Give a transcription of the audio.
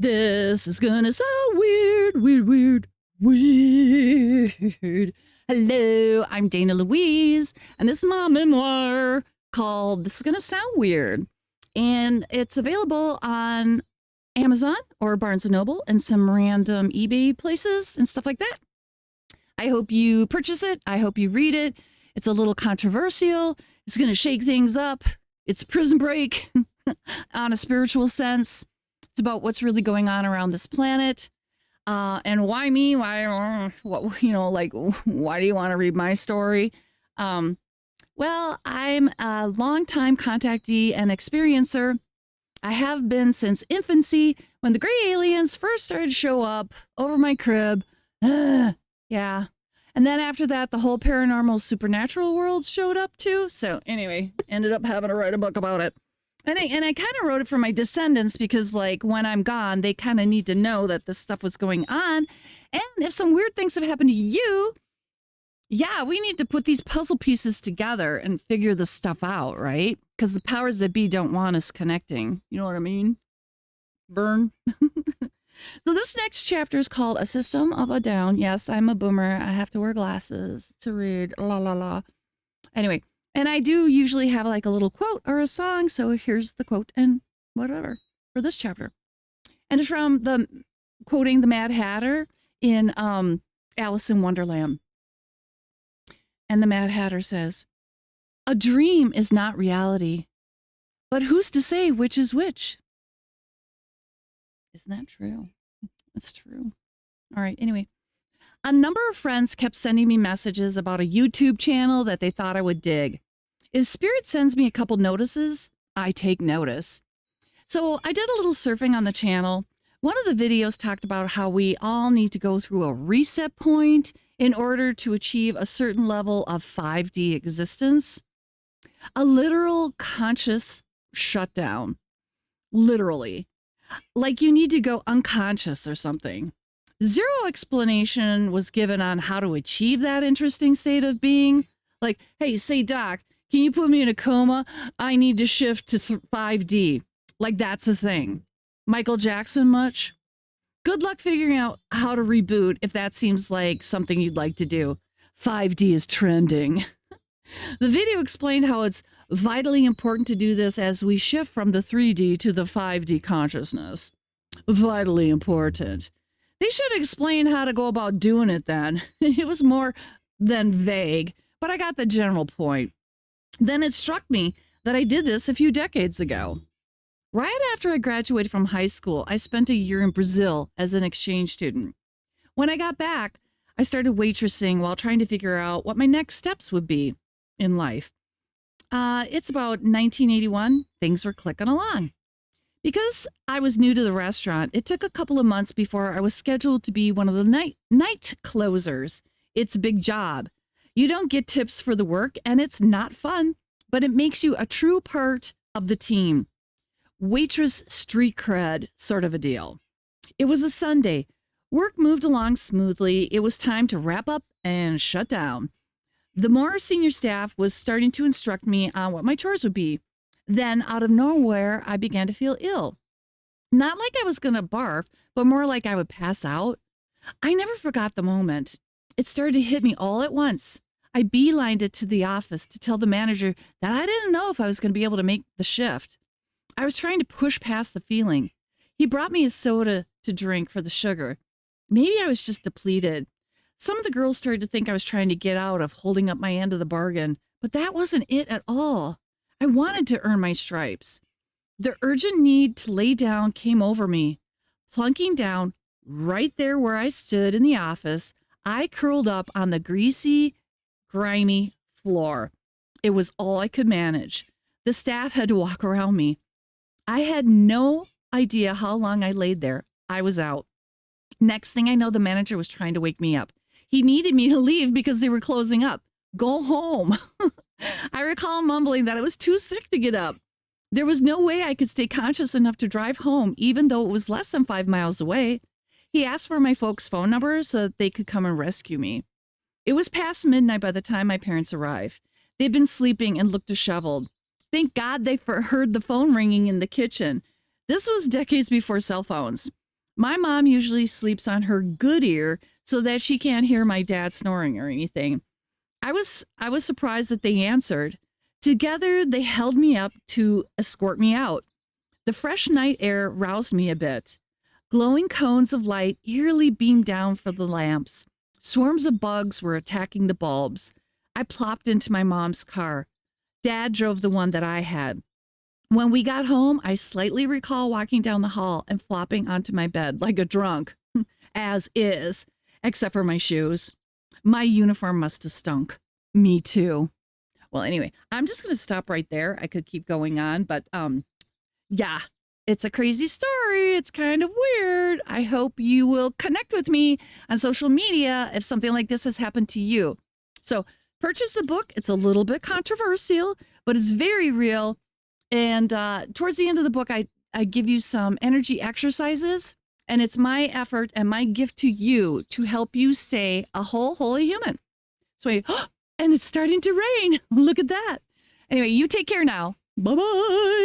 This is gonna sound weird. Hello, I'm Dana Louise, and this is my memoir called This is Gonna Sound Weird. And it's available on Amazon or Barnes & Noble and some random eBay places and stuff like that. I hope you purchase it. I hope you read it. It's a little controversial. It's gonna shake things up. It's Prison Break on a spiritual sense. It's about what's really going on around this planet. And why me? Why, what, why do you want to read my story? Well, I'm a longtime contactee and experiencer. I have been since infancy when the gray aliens first started to show up over my crib. Yeah. And then after that, the whole paranormal supernatural world showed up too. So anyway, ended up having to write a book about it. And I kind of wrote it for my descendants because, like, when I'm gone, they kind of need to know that this stuff was going on. And if some weird things have happened to you, yeah, we need to put these puzzle pieces together and figure this stuff out, right? Because the powers that be don't want us connecting. You know what I mean? Burn. So this next chapter is called A System of a Down. Yes, I'm a boomer. I have to wear glasses to read. La, la, la. Anyway. And I do usually have like a little quote or a song. So here's the quote and whatever for this chapter. And it's from quoting the Mad Hatter in Alice in Wonderland. And the Mad Hatter says, "A dream is not reality, but who's to say which is which?" Isn't that true? It's true. All right. Anyway. A number of friends kept sending me messages about a YouTube channel that they thought I would dig. If Spirit sends me a couple notices, I take notice. So I did a little surfing on the channel. One of the videos talked about how we all need to go through a reset point in order to achieve a certain level of 5D existence. A literal conscious shutdown. Literally. Like you need to go unconscious or something. Zero explanation was given on how to achieve that interesting state of being. Like, hey, say, doc, can you put me in a coma? I need to shift to 5D. Like, that's a thing. Michael Jackson much? Good luck figuring out how to reboot if that seems like something you'd like to do. 5D is trending. The video explained how it's vitally important to do this as we shift from the 3D to the 5D consciousness. Vitally important. They should explain how to go about doing it then. It was more than vague, but I got the general point. Then it struck me that I did this a few decades ago. Right after I graduated from high school, I spent a year in Brazil as an exchange student. When I got back, I started waitressing while trying to figure out what my next steps would be in life. It's about 1981. Things were clicking along. Because I was new to the restaurant, it took a couple of months before I was scheduled to be one of the night closers. It's a big job. You don't get tips for the work, and it's not fun, but it makes you a true part of the team. Waitress street cred sort of a deal. It was a Sunday. Work moved along smoothly. It was time to wrap up and shut down. The more senior staff was starting to instruct me on what my chores would be. Then, out of nowhere, I began to feel ill. Not like I was going to barf, but more like I would pass out. I never forgot the moment. It started to hit me all at once. I beelined it to the office to tell the manager that I didn't know if I was going to be able to make the shift. I was trying to push past the feeling. He brought me a soda to drink for the sugar. Maybe I was just depleted. Some of the girls started to think I was trying to get out of holding up my end of the bargain, but that wasn't it at all. I wanted to earn my stripes. The urgent need to lay down came over me. Plunking down right there where I stood in the office, I curled up on the greasy, grimy floor. It was all I could manage. The staff had to walk around me. I had no idea how long I laid there. I was out. Next thing I know, the manager was trying to wake me up. He needed me to leave because they were closing up. Go home. I recall mumbling that I was too sick to get up. There was no way I could stay conscious enough to drive home, even though it was less than 5 miles away. He asked for my folks' phone number so that they could come and rescue me. It was past midnight by the time my parents arrived. They'd been sleeping and looked disheveled. Thank God they heard the phone ringing in the kitchen. This was decades before cell phones. My mom usually sleeps on her good ear so that she can't hear my dad snoring or anything. I was surprised that they answered. Together, they held me up to escort me out. The fresh night air roused me a bit. Glowing cones of light eerily beamed down from the lamps. Swarms of bugs were attacking the bulbs. I plopped into my mom's car. Dad drove the one that I had. When we got home, I slightly recall walking down the hall and flopping onto my bed like a drunk, as is, except for my shoes. My uniform must have stunk. Me too. Well, anyway, I'm just going to stop right there. I could keep going on, but yeah, it's a crazy story. It's kind of weird. I hope you will connect with me on social media if something like this has happened to you. So purchase the book. It's a little bit controversial, but it's very real. And towards the end of the book, I give you some energy exercises, and it's my effort and my gift to you to help you stay a whole, holy human. So, and it's starting to rain. Look at that. Anyway, you take care now. Bye-bye.